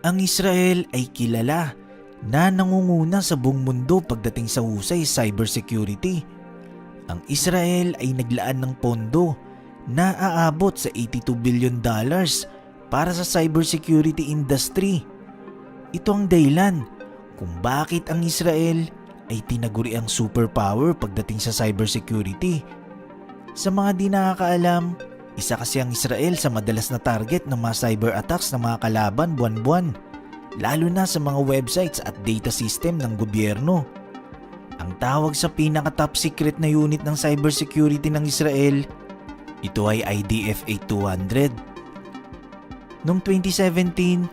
Ang Israel ay kilala na nangunguna sa buong mundo pagdating sa husay cybersecurity. Ang Israel ay naglaan ng pondo na aabot sa $82 billion para sa cybersecurity industry. Ito ang dahilan kung bakit ang Israel ay tinaguri ang superpower pagdating sa cybersecurity. Sa mga di nakakaalam, isa kasi ang Israel sa madalas na target ng mga cyber attacks ng mga kalaban buwan-buwan, lalo na sa mga websites at data system ng gobyerno. Ang tawag sa pinaka-top secret na unit ng cybersecurity ng Israel, ito ay IDF 8200. Noong 2017,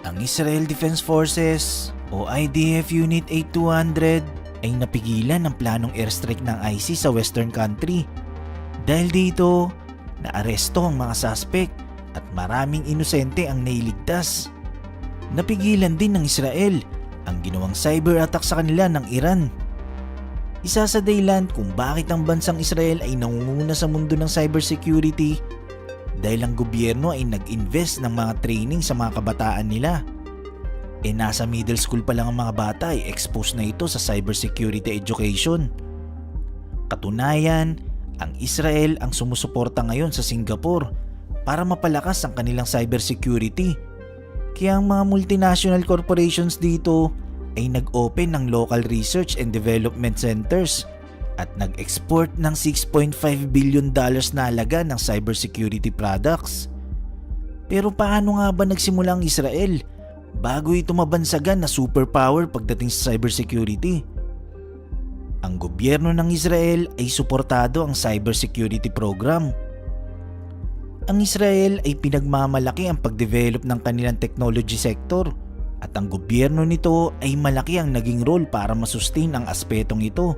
ang Israel Defense Forces o IDF Unit 8200 ay napigilan ng planong airstrike ng ISIS sa western country. Dahil dito, naaresto ang mga suspect at maraming inosente ang nailigtas. Napigilan din ng Israel ang ginawang cyber attack sa kanila ng Iran. Isa sa dahilan kung bakit ang bansang Israel ay nangunguna sa mundo ng cybersecurity dahil ang gobyerno ay nag-invest ng mga training sa mga kabataan nila. Nasa middle school pa lang ang mga bata ay exposed na ito sa cybersecurity education. Katunayan, ang Israel ang sumusuporta ngayon sa Singapore para mapalakas ang kanilang cybersecurity. Kaya ang mga multinational corporations dito ay nag-open ng local research and development centers at nag-export ng $6.5 billion na halaga ng cybersecurity products. Pero paano nga ba nagsimula ang Israel bago ito mabansagan na superpower pagdating sa cybersecurity? Ang gobyerno ng Israel ay suportado ang cybersecurity program. Ang Israel ay pinagmamalaki ang pagdevelop ng kanilang technology sector at ang gobyerno nito ay malaki ang naging role para masustain ang aspetong ito.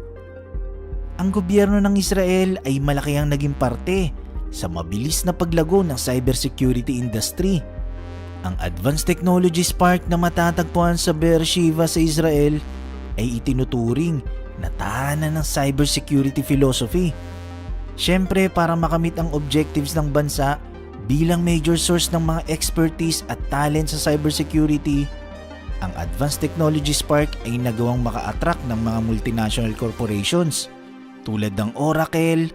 Ang gobyerno ng Israel ay malaki ang naging parte sa mabilis na paglago ng cybersecurity industry. Ang Advanced Technologies Park na matatagpuan sa Beersheba sa Israel ay itinuturing na tahanan ng cybersecurity philosophy. Siyempre, para makamit ang objectives ng bansa bilang major source ng mga expertise at talent sa cybersecurity, ang Advanced Technologies Park ay nagawang maka-attract ng mga multinational corporations tulad ng Oracle,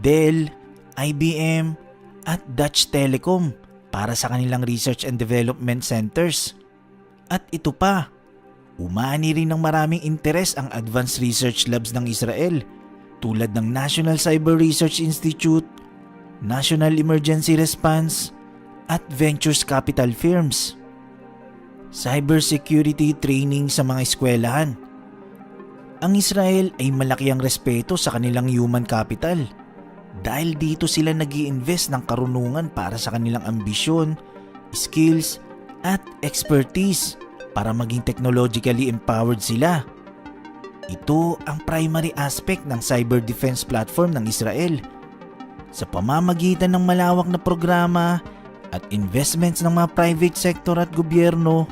Dell, IBM at Dutch Telecom para sa kanilang research and development centers. At ito pa, umani rin ng maraming interes ang advanced research labs ng Israel tulad ng National Cyber Research Institute, National Emergency Response at Ventures Capital Firms. Cybersecurity training sa mga eskwelahan. Ang Israel ay malaki ang respeto sa kanilang human capital dahil dito sila nag-i-invest ng karunungan para sa kanilang ambisyon, skills at expertise para maging technologically empowered sila. Ito ang primary aspect ng cyber defense platform ng Israel. Sa pamamagitan ng malawak na programa at investments ng mga private sector at gobyerno,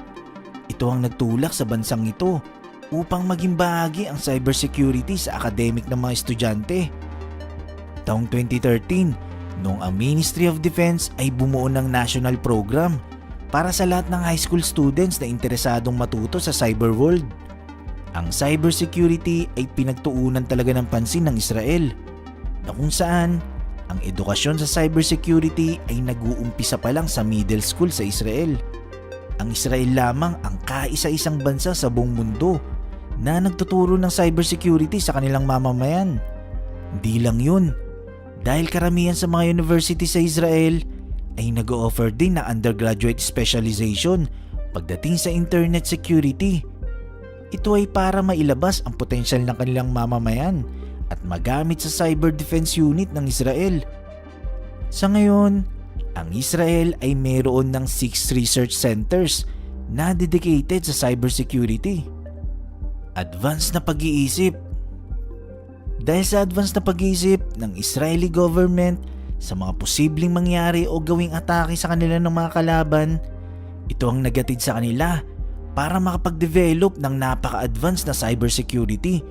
ito ang nagtulak sa bansang ito upang maging bahagi ang cybersecurity sa academic ng mga estudyante. Taong 2013, noong ang Ministry of Defense ay bumuo ng national program para sa lahat ng high school students na interesadong matuto sa cyber world. Ang cybersecurity ay pinagtuunan talaga ng pansin ng Israel, na kung saan ang edukasyon sa cybersecurity ay nag-uumpisa pa lang sa middle school sa Israel. Ang Israel lamang ang kaisa-isang bansa sa buong mundo na nagtuturo ng cybersecurity sa kanilang mamamayan. Hindi lang yun, dahil karamihan sa mga university sa Israel ay nag-o-offer din na undergraduate specialization pagdating sa internet security. Ito ay para mailabas ang potensyal ng kanilang mamamayan at magamit sa cyber defense unit ng Israel. Sa ngayon, ang Israel ay mayroon ng 6 research centers na dedicated sa cybersecurity. Advanced na pag-iisip. Dahil sa advanced na pag-iisip ng Israeli government sa mga posibleng mangyari o gawing atake sa kanila ng mga kalaban, ito ang nagatid sa kanila para makapag-develop ng napaka-advanced na cybersecurity.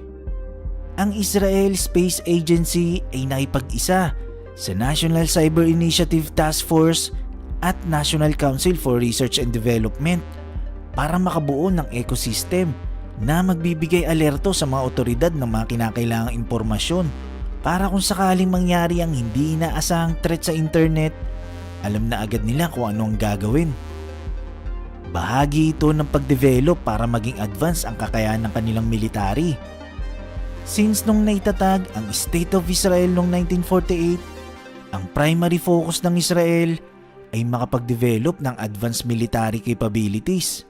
Ang Israel Space Agency ay naipag-isa sa National Cyber Initiative Task Force at National Council for Research and Development para makabuo ng ecosystem na magbibigay alerto sa mga otoridad ng mga kinakailangang impormasyon para kung sakaling mangyari ang hindi inaasahang threat sa internet, alam na agad nila kung ano ang gagawin. Bahagi ito ng pagdevelop para maging advance ang kakayahan ng kanilang military. Since nung naitatag ang State of Israel noong 1948, ang primary focus ng Israel ay makapag-develop ng advanced military capabilities.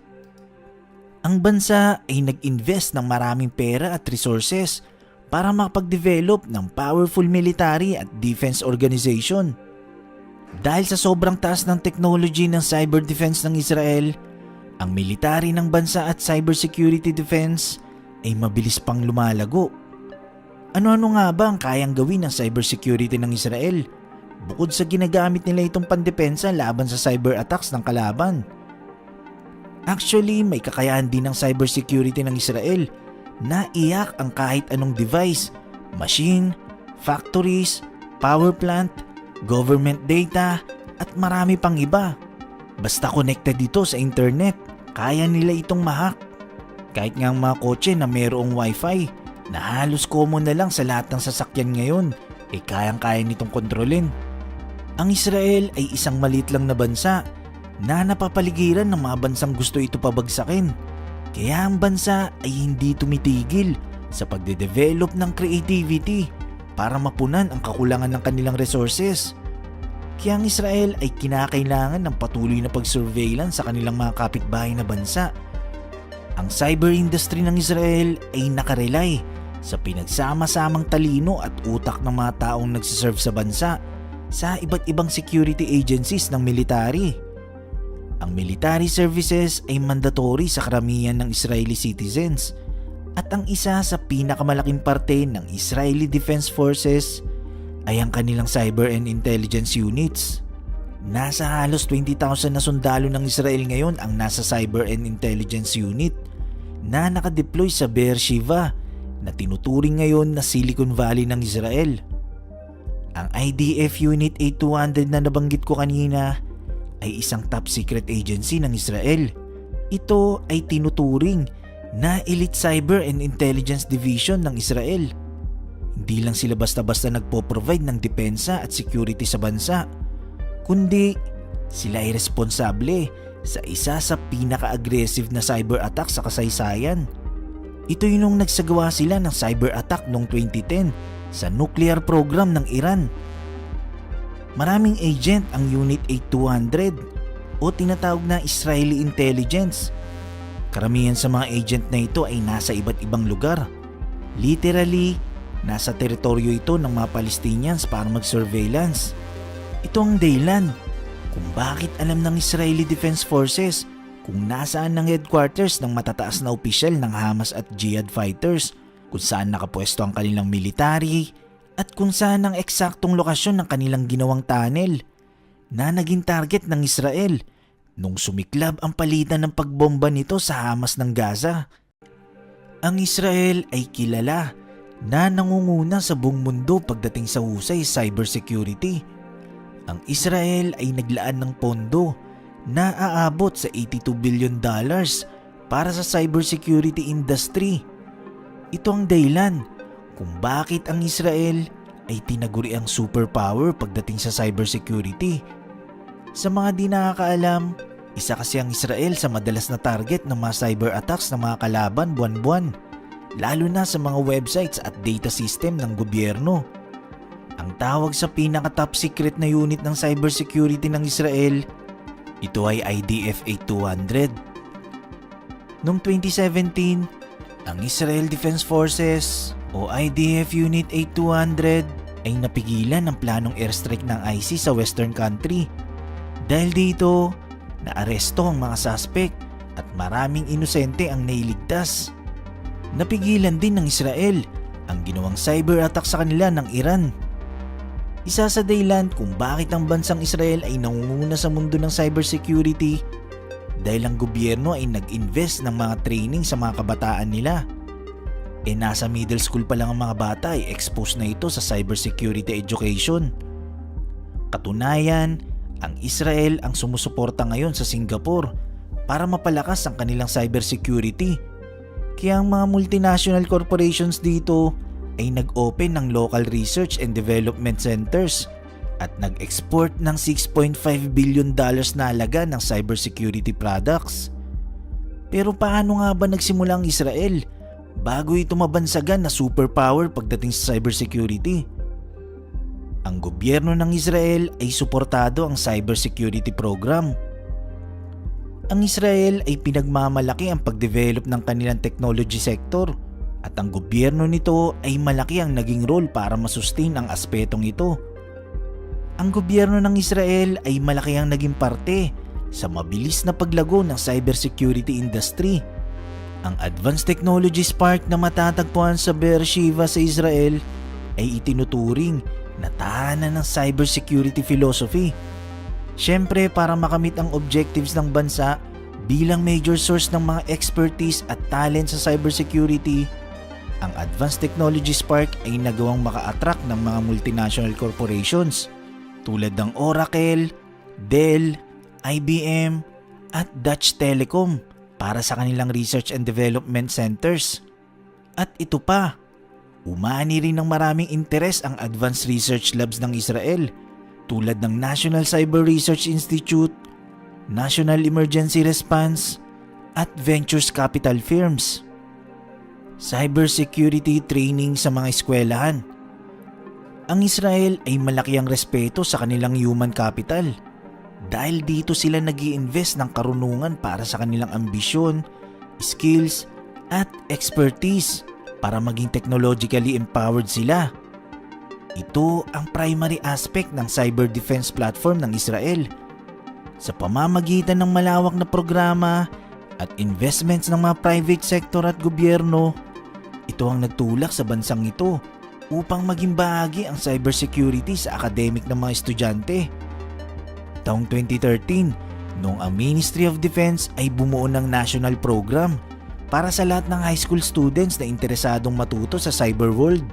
Ang bansa ay nag-invest ng maraming pera at resources para makapag-develop ng powerful military at defense organization. Dahil sa sobrang taas ng technology ng cyber defense ng Israel, ang military ng bansa at cybersecurity defense ay mabilis pang lumalago. Ano-ano nga ba ang kayang gawin ng cybersecurity ng Israel bukod sa ginagamit nila itong pandepensa laban sa cyber attacks ng kalaban? Actually, may kakayahan din ng cybersecurity ng Israel na iyak ang kahit anong device, machine, factories, power plant, government data at marami pang iba. Basta connected dito sa internet, kaya nila itong ma-hack. Kahit nga ang mga kotse na mayroong wifi na halos common na lang sa lahat ng sasakyan ngayon, kayang-kaya nitong kontrolin. Ang Israel ay isang maliit lang na bansa na napapaligiran ng mga bansang gusto ito pabagsakin. Kaya ang bansa ay hindi tumitigil sa pagde-develop ng creativity para mapunan ang kakulangan ng kanilang resources. Kaya ang Israel ay kinakailangan ng patuloy na pag-surveillance sa kanilang mga kapitbahay na bansa. Ang cyber industry ng Israel ay nakarely sa pinagsama-samang talino at utak ng mga taong nagsiserve sa bansa sa iba't ibang security agencies ng military. Ang military services ay mandatory sa karamihan ng Israeli citizens at ang isa sa pinakamalaking parte ng Israeli Defense Forces ay ang kanilang cyber and intelligence units. Nasa halos 20,000 na sundalo ng Israel ngayon ang nasa cyber and intelligence unit na nakadeploy sa Beersheba na tinuturing ngayon na Silicon Valley ng Israel. Ang IDF Unit 8200 na nabanggit ko kanina ay isang top secret agency ng Israel. Ito ay tinuturing na Elite Cyber and Intelligence Division ng Israel. Hindi lang sila basta-basta nagpo-provide ng depensa at security sa bansa, kundi sila ay responsable sa isa sa pinaka-aggressive na cyber attack sa kasaysayan. Ito yung nung nagsagawa sila ng cyber attack noong 2010 sa nuclear program ng Iran. Maraming agent ang Unit 8200 o tinatawag na Israeli Intelligence. Karamihan sa mga agent na ito ay nasa iba't ibang lugar. Literally, nasa teritoryo ito ng mga Palestinians para mag-surveillance. Ito ang dahilan kung bakit alam ng Israeli Defense Forces kung nasaan ang headquarters ng matataas na opisyal ng Hamas at Jihad fighters, kung saan nakapwesto ang kanilang military, at kung saan ang eksaktong lokasyon ng kanilang ginawang tunnel na naging target ng Israel nung sumiklab ang palitan ng pagbomba nito sa Hamas ng Gaza. Ang Israel ay kilala na nangunguna sa buong mundo pagdating sa husay cybersecurity. Ang Israel ay naglaan ng pondo na aabot sa $82 billion para sa cybersecurity industry. Ito ang dahilan kung bakit ang Israel ay tinaguri ang superpower pagdating sa cybersecurity. Sa mga di nakakaalam, isa kasi ang Israel sa madalas na target ng mga cyber attacks ng mga kalaban buwan-buwan, lalo na sa mga websites at data system ng gobyerno. Ang tawag sa pinaka-top secret na unit ng cybersecurity ng Israel, ito ay IDF 8200. Noong 2017, ang Israel Defense Forces o IDF Unit 8200 ay napigilan ng planong airstrike ng ISIS sa western country. Dahil dito, naaresto ang mga suspect at maraming inosente ang nailigtas. Napigilan din ng Israel ang ginawang cyber attack sa kanila ng Iran. Isa sa dahilan kung bakit ang bansang Israel ay nangunguna sa mundo ng cybersecurity dahil ang gobyerno ay nag-invest ng mga training sa mga kabataan nila. Nasa middle school pa lang ang mga bata ay exposed na ito sa cybersecurity education. Katunayan, ang Israel ang sumusuporta ngayon sa Singapore para mapalakas ang kanilang cybersecurity. Kaya ang mga multinational corporations dito ay nag-open ng local research and development centers at nag-export ng $6.5 billion na halaga ng cybersecurity products. Pero paano nga ba nagsimula ang Israel bago ito mabansagan na superpower pagdating sa cybersecurity? Ang gobyerno ng Israel ay suportado ang cybersecurity program. Ang Israel ay pinagmamalaki ang pagdevelop ng kanilang technology sector at ang gobyerno nito ay malaki ang naging role para masustain ang aspetong ito. Ang gobyerno ng Israel ay malaki ang naging parte sa mabilis na paglago ng cybersecurity industry. Ang Advanced Technologies Park na matatagpuan sa Beersheba sa Israel ay itinuturing na tahanan ng cybersecurity philosophy. Siyempre, para makamit ang objectives ng bansa bilang major source ng mga expertise at talent sa cybersecurity, ang Advanced Technologies Park ay nagawang maka-attract ng mga multinational corporations tulad ng Oracle, Dell, IBM at Dutch Telecom para sa kanilang research and development centers. At ito pa, umani rin ng maraming interes ang advanced research labs ng Israel tulad ng National Cyber Research Institute, National Emergency Response at Ventures Capital firms. Cybersecurity training sa mga eskwelahan. Ang Israel ay malaki ang respeto sa kanilang human capital dahil dito sila nag-i-invest ng karunungan para sa kanilang ambisyon, skills at expertise para maging technologically empowered sila. Ito ang primary aspect ng cyber defense platform ng Israel. Sa pamamagitan ng malawak na programa at investments ng mga private sector at gobyerno, ito ang nagtulak sa bansang ito upang maging bahagi ang cybersecurity sa academic ng mga estudyante. Taong 2013, noong ang Ministry of Defense ay bumuo ng national program para sa lahat ng high school students na interesadong matuto sa cyber world.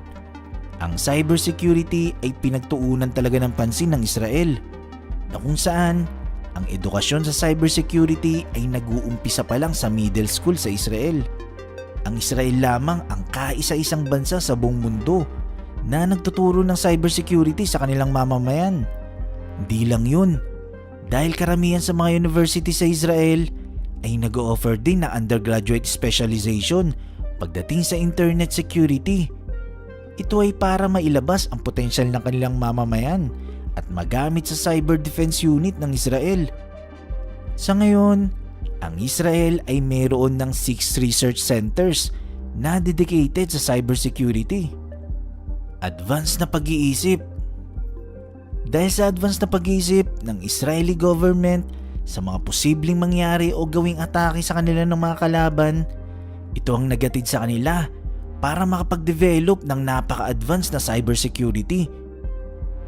Ang cybersecurity ay pinagtuunan talaga ng pansin ng Israel, na kung saan ang edukasyon sa cybersecurity ay nag-uumpisa pa lang sa middle school sa Israel. Ang Israel lamang ang kaisa-isang bansa sa buong mundo na nagtuturo ng cybersecurity sa kanilang mamamayan. Hindi lang yun, dahil karamihan sa mga university sa Israel ay nag-o-offer din na undergraduate specialization pagdating sa internet security. Ito ay para mailabas ang potensyal ng kanilang mamamayan at magamit sa cyber defense unit ng Israel. Sa ngayon, ang Israel ay mayroon ng 6 research centers na dedicated sa cybersecurity. Advanced na pag-iisip. Dahil sa advanced na pag-iisip ng Israeli government sa mga posibleng mangyari o gawing atake sa kanila ng mga kalaban, ito ang nagatid sa kanila para makapag-develop ng napaka-advanced na cybersecurity.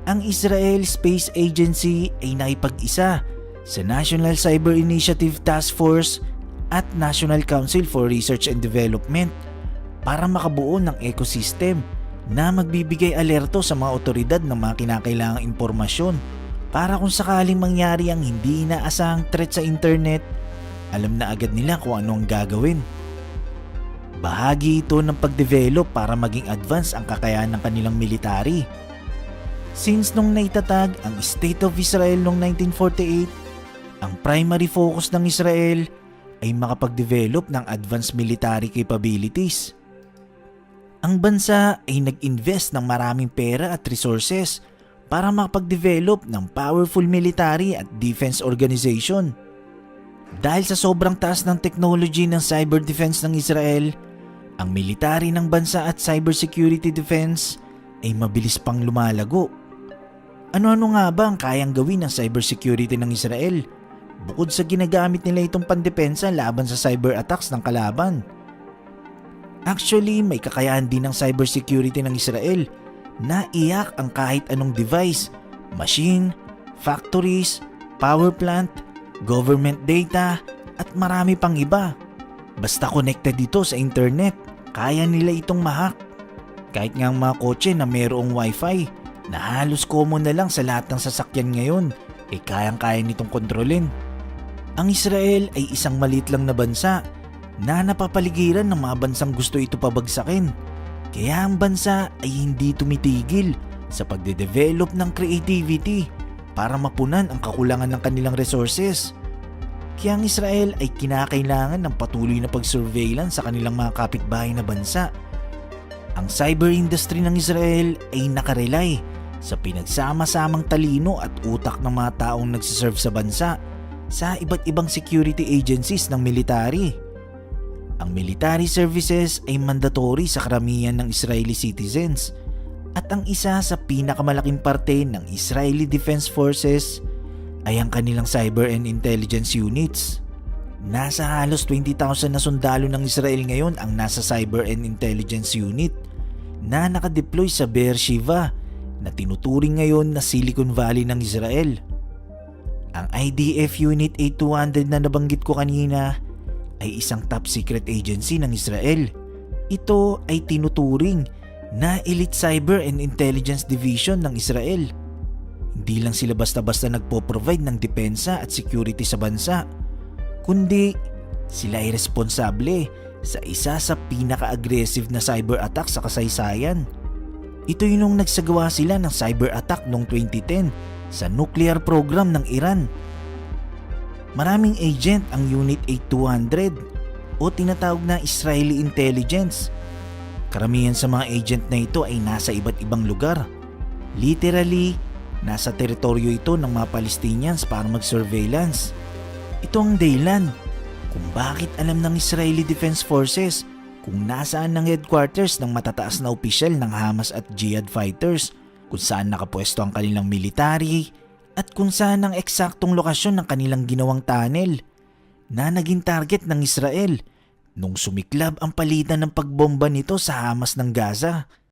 Ang Israel Space Agency ay nakipag-isa sa National Cyber Initiative Task Force at National Council for Research and Development para makabuo ng ecosystem na magbibigay alerto sa mga otoridad ng mga kinakailangang impormasyon para kung sakaling mangyari ang hindi inaasahang threat sa internet, alam na agad nila kung ano ang gagawin. Bahagi ito ng pagdevelop para maging advance ang kakayahan ng kanilang military. Since nung naitatag ang State of Israel noong 1948, ang primary focus ng Israel ay makapag-develop ng advanced military capabilities. Ang bansa ay nag-invest ng maraming pera at resources para makapag-develop ng powerful military at defense organization. Dahil sa sobrang taas ng technology ng cyber defense ng Israel, ang military ng bansa at cybersecurity defense ay mabilis pang lumalago. Ano-ano nga ba ang kayang gawin ng cybersecurity ng Israel bukod sa ginagamit nila itong pandepensa laban sa cyber attacks ng kalaban? Actually, may kakayahan din ng cybersecurity ng Israel na iyak ang kahit anong device, machine, factories, power plant, government data at marami pang iba. Basta connected dito sa internet, kaya nila itong ma-hack. Kahit nga ang mga kotse na mayroong wifi na halos common na lang sa lahat ng sasakyan ngayon, kayang-kaya nitong kontrolin. Ang Israel ay isang maliit lang na bansa na napapaligiran ng mga bansang gusto ito pabagsakin. Kaya ang bansa ay hindi tumitigil sa pagde-develop ng creativity para mapunan ang kakulangan ng kanilang resources. Kaya ang Israel ay kinakailangan ng patuloy na pag-surveillance sa kanilang mga kapitbahay na bansa. Ang cyber industry ng Israel ay nakarely sa pinagsama-samang talino at utak ng mga taong nagsiserve sa bansa sa iba't ibang security agencies ng military. Ang military services ay mandatory sa karamihan ng Israeli citizens at ang isa sa pinakamalaking parte ng Israeli Defense Forces ay ang kanilang cyber and intelligence units. Nasa halos 20,000 na sundalo ng Israel ngayon ang nasa cyber and intelligence unit na nakadeploy sa Beersheba na tinuturing ngayon na Silicon Valley ng Israel. Ang IDF Unit 8200 na nabanggit ko kanina ay isang top secret agency ng Israel. Ito ay tinuturing na Elite Cyber and Intelligence Division ng Israel. Hindi lang sila basta-basta nagpo-provide ng depensa at security sa bansa, kundi sila ay responsable sa isa sa pinaka-aggressive na cyber attack sa kasaysayan. Ito yung nung nagsagawa sila ng cyber attack noong 2010 sa nuclear program ng Iran. Maraming agent ang Unit 8200 o tinatawag na Israeli Intelligence. Karamihan sa mga agent na ito ay nasa iba't ibang lugar. Literally, nasa teritoryo ito ng mga Palestinians para mag-surveillance. Ito ang dahilan kung bakit alam ng Israeli Defense Forces kung nasaan ang headquarters ng matataas na opisyal ng Hamas at Jihad fighters, kung saan nakapwesto ang kanilang military, at kung saan ang eksaktong lokasyon ng kanilang ginawang tunnel na naging target ng Israel nung sumiklab ang palitan ng pagbomba nito sa Hamas ng Gaza.